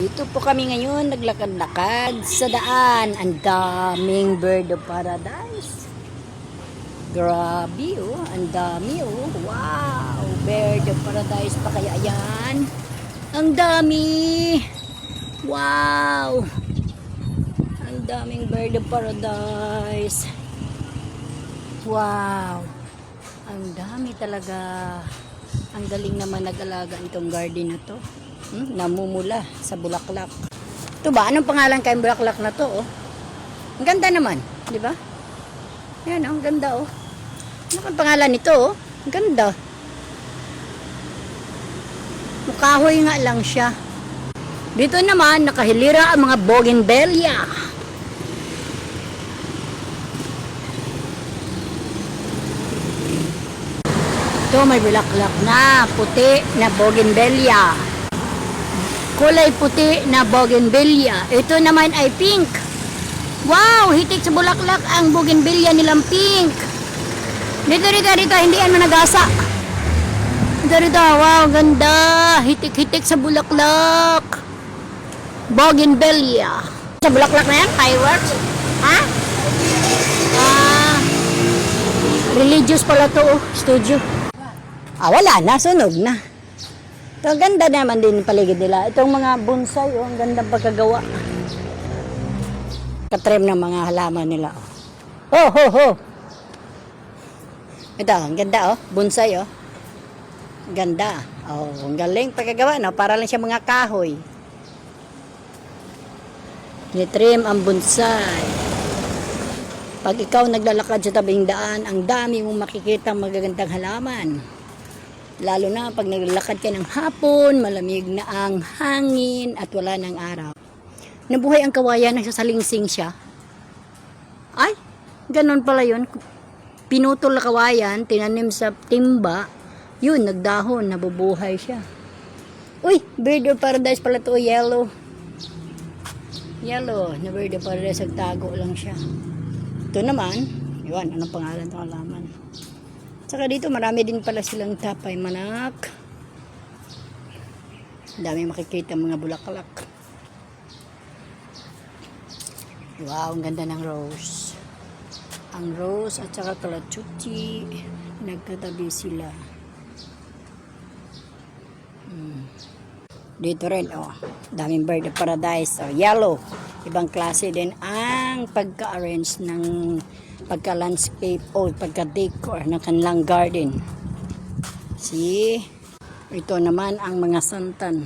Dito po kami ngayon naglakad-lakad sa daan. Ang daming bird of paradise. Grabe oh, ang dami oh. Wow, bird of paradise pa kaya yan. Ang dami. Wow. Ang daming bird of paradise. Wow. Ang dami talaga. Ang galing naman nag-alaga itong garden na to. Namumula sa bulaklak. Ito ba? Anong pangalan kayong bulaklak na to? Oh? Ang ganda naman. Di ba? Yan oh, ang ganda oh. Ano ang pangalan nito oh? Ang ganda. Mukahoy nga lang siya. Dito naman, nakahilira ang mga bougainvillea. Ito may bulaklak na puti na bougainvillea. Kulay puti na bougainvillea. Ito naman ay pink. Wow, hitik sa bulaklak ang bougainvillea nilang pink. Dito, hindi yan managasa. Dito, wow, ganda. Hitik-hitik sa bulaklak. Bougainvillea. Sa bulaklak na yan, fireworks. Ha? Religious pala to, oh, studio. Wala na, sunog na. Ito, ang ganda naman din yung paligid nila. Itong mga bonsai, oh, ang gandang pagkagawa. Katrim ng mga halaman nila. Oh, ho, ho. Ito, ang ganda, oh. Bonsai, oh. Ganda. Oh, ang galing pagkagawa, no? Para lang siya mga kahoy. Nitrim ang bonsai. Pag ikaw naglalakad sa tabing daan, ang dami mong makikita magagandang halaman. Lalo na pag naglalakad ka ng hapon, malamig na ang hangin at wala ng araw. Nabuhay ang kawayan, nagsasalingsing siya. Ay, ganun pala yun. Pinutol na kawayan, tinanim sa timba, yun, nagdahon, nabubuhay siya. Uy, bird of paradise pala to, yellow. Yellow, na bird of paradise, nagtago lang siya. Ito naman, yun, anong pangalan itong halaman? Saka dito marami din pala silang tapay manak. Dami makikita mga bulaklak. Wow, ang ganda ng rose. Ang rose at saka kalachuchi, nagkatabi sila. Dito rin, oh, daming bird of paradise, oh, yellow. Ibang klase din ang pagka-arrange ng pagka-landscape o pagka-decor ng kanilang garden. See? Ito naman ang mga santan.